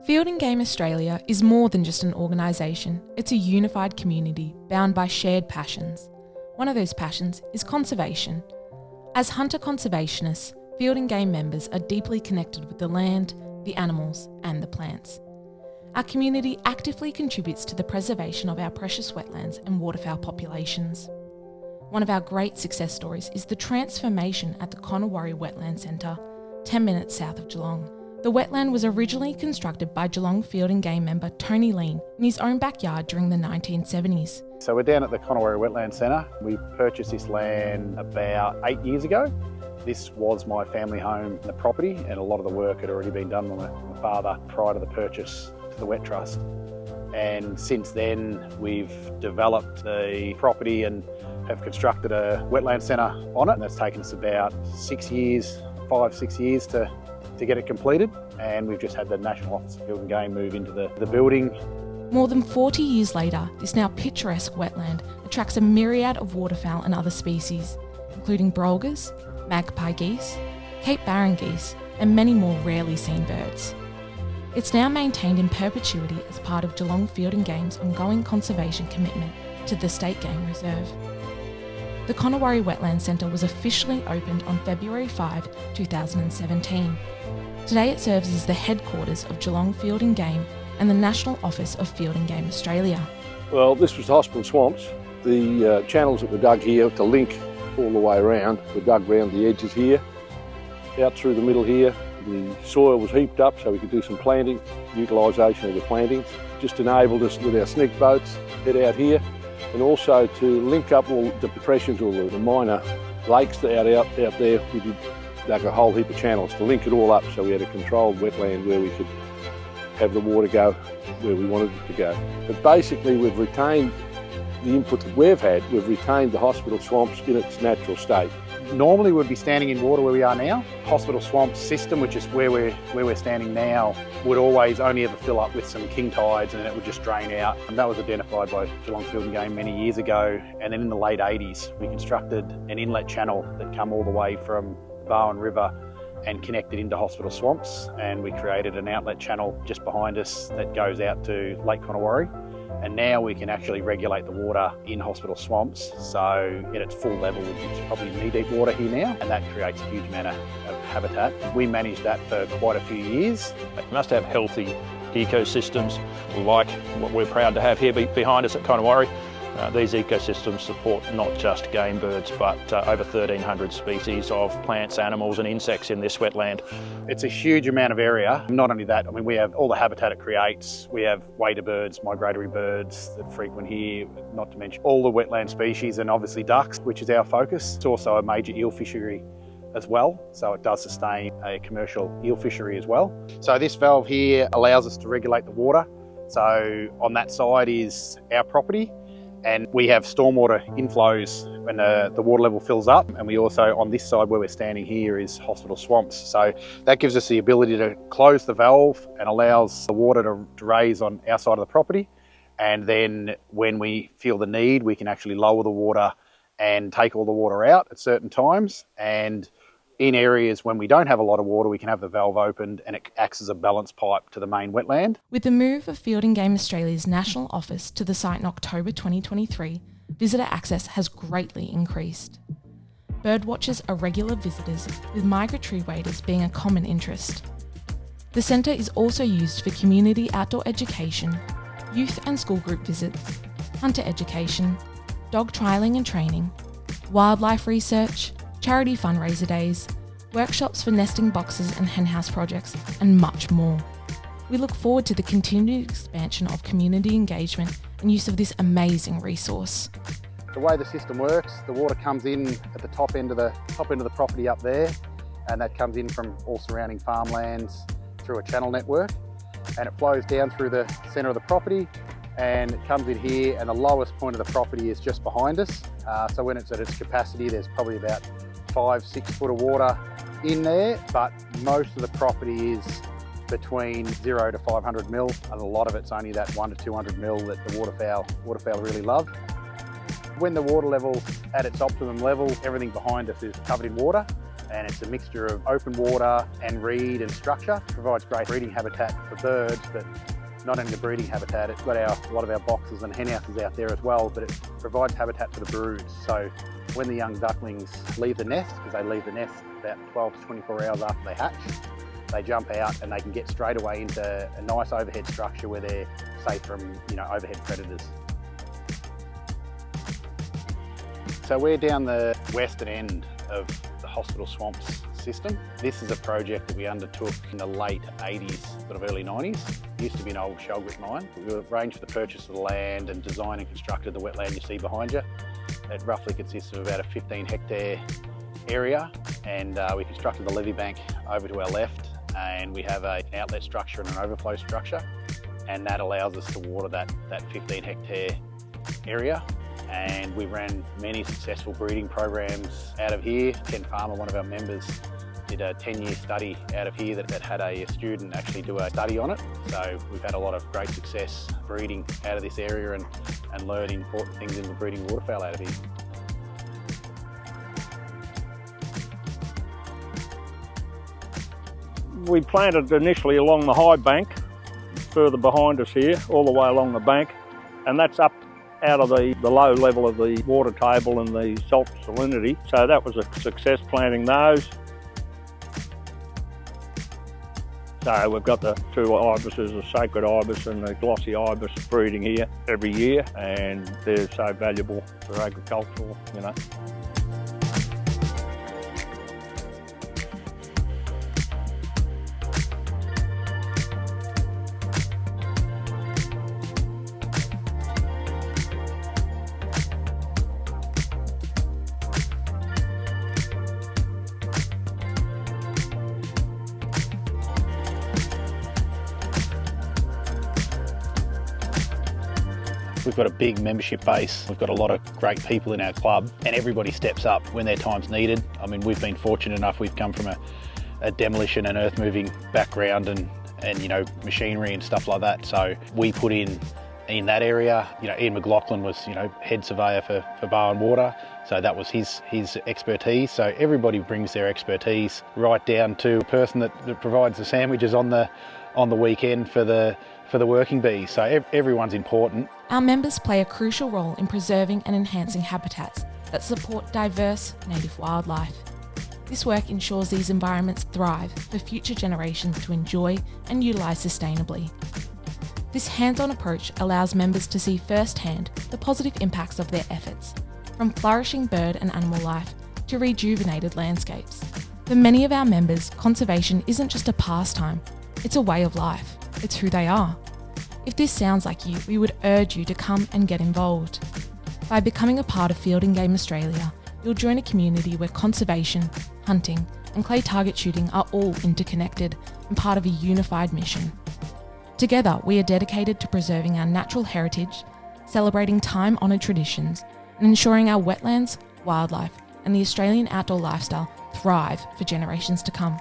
Field and Game Australia is more than just an organisation, it's a unified community bound by shared passions. One of those passions is conservation. As hunter conservationists, Field and Game members are deeply connected with the land, the animals and the plants. Our community actively contributes to the preservation of our precious wetlands and waterfowl populations. One of our great success stories is the transformation at the Connewarre Wetland Centre, 10 minutes south of Geelong. The wetland was originally constructed by Geelong Field and Game member Tony Lean in his own backyard during the 1970s. So we're down at the Connewarre Wetland Centre. We purchased this land about 8 years ago. This was my family home, the property, and a lot of the work had already been done by my father prior to the purchase to the Wet Trust. And since then, we've developed the property and have constructed a wetland centre on it. And that's taken us about 6 years, 5-6 years to get it completed, and we've just had the National Office of Field and Game move into the building. More than 40 years later, this now picturesque wetland attracts a myriad of waterfowl and other species, including brolgers, magpie geese, Cape Barren geese, and many more rarely seen birds. It's now maintained in perpetuity as part of Geelong Field and Game's ongoing conservation commitment to the State Game Reserve. The Connewarre Wetland Centre was officially opened on February 5, 2017. Today it serves as the headquarters of Geelong Field and Game and the National Office of Field and Game Australia. Well, this was the hospital swamps. The channels that were dug here to link all the way around were dug round the edges here, out through the middle here. The soil was heaped up so we could do some planting, utilisation of the plantings. Just enabled us with our sneak boats, head out here, and also to link up all the depressions, all the minor lakes that are out there. We dug a whole heap of channels to link it all up so we had a controlled wetland where we could have the water go where we wanted it to go. But basically we've retained the input that we've had, we've retained the hospital swamps in its natural state. Normally we'd be standing in water where we are now. Hospital swamp system, which is where we're standing now, would always only ever fill up with some king tides and then it would just drain out. And that was identified by Geelong Field and Game many years ago. And then in the late 80s, we constructed an inlet channel that come all the way from the Barwon River and connected into hospital swamps. And we created an outlet channel just behind us that goes out to Lake Connewarre. And now we can actually regulate the water in hospital swamps. So at its full level, it's probably knee-deep water here now, and that creates a huge amount of habitat. We managed that for quite a few years. It must have healthy ecosystems like what we're proud to have here behind us at Connewarre. These ecosystems support not just game birds, but over 1,300 species of plants, animals and insects in this wetland. It's a huge amount of area. Not only that, I mean, we have all the habitat it creates. We have wader birds, migratory birds that frequent here, not to mention all the wetland species and obviously ducks, which is our focus. It's also a major eel fishery as well, so it does sustain a commercial eel fishery as well. So this valve here allows us to regulate the water. So on that side is our property, and we have stormwater inflows when the water level fills up, and we also, on this side where we're standing here, is hospital swamps. So that gives us the ability to close the valve and allows the water to raise on our side of the property, and then when we feel the need, we can actually lower the water and take all the water out at certain times. And in areas when we don't have a lot of water, we can have the valve opened and it acts as a balance pipe to the main wetland. With the move of Field and Game Australia's national office to the site in October 2023, visitor access has greatly increased. Birdwatchers are regular visitors, with migratory waders being a common interest. The centre is also used for community outdoor education, youth and school group visits, hunter education, dog trialling and training, wildlife research, charity fundraiser days, workshops for nesting boxes and henhouse projects, and much more. We look forward to the continued expansion of community engagement and use of this amazing resource. The way the system works, the water comes in at the top end of the property up there, and that comes in from all surrounding farmlands through a channel network, and it flows down through the centre of the property, and it comes in here, and the lowest point of the property is just behind us. So when it's at its capacity, there's probably about 5-6 foot of water in there, but most of the property is between 0 to 500 mil, and a lot of it's only that 1 to 200 mil that the waterfowl really love. When the water level's at its optimum level, everything behind us is covered in water, and it's a mixture of open water and reed and structure. It provides great breeding habitat for birds, but not only the breeding habitat, it's got a lot of our boxes and hen houses out there as well, but it provides habitat for the broods. So when the young ducklings leave the nest, because they leave the nest about 12 to 24 hours after they hatch, they jump out and they can get straight away into a nice overhead structure where they're safe from overhead predators. So we're down the western end of the Hospital Swamps system. This is a project that we undertook in the late 80s, sort of early 90s. It used to be an old shell grit mine. We arranged for the purchase of the land and designed and constructed the wetland you see behind you. It roughly consists of about a 15 hectare area, and we constructed the levee bank over to our left, and we have an outlet structure and an overflow structure, and that allows us to water that 15 hectare area. And we ran many successful breeding programs out of here. Ken Farmer, one of our members, did a 10-year study out of here that had a student actually do a study on it. So we've had a lot of great success breeding out of this area and learn important things in the breeding waterfowl out of here. We planted initially along the high bank, further behind us here, all the way along the bank, and that's up out of the low level of the water table and the salt salinity. So that was a success planting those. So we've got the two ibises, the sacred ibis and the glossy ibis breeding here every year, and they're so valuable for agricultural, We've got a big membership base. We've got a lot of great people in our club, and everybody steps up when their time's needed. I mean, we've been fortunate enough, we've come from a demolition and earth moving background and machinery and stuff like that. So we put in that area. Ian McLaughlin was, head surveyor for Barwon Water. So that was his expertise. So everybody brings their expertise right down to a person that provides the sandwiches on the weekend for the working bees. So everyone's important. Our members play a crucial role in preserving and enhancing habitats that support diverse native wildlife. This work ensures these environments thrive for future generations to enjoy and utilise sustainably. This hands-on approach allows members to see firsthand the positive impacts of their efforts, from flourishing bird and animal life to rejuvenated landscapes. For many of our members, conservation isn't just a pastime, it's a way of life. It's who they are. If this sounds like you, we would urge you to come and get involved. By becoming a part of Field and Game Australia, you'll join a community where conservation, hunting, and clay target shooting are all interconnected and part of a unified mission. Together, we are dedicated to preserving our natural heritage, celebrating time-honoured traditions, and ensuring our wetlands, wildlife, and the Australian outdoor lifestyle thrive for generations to come.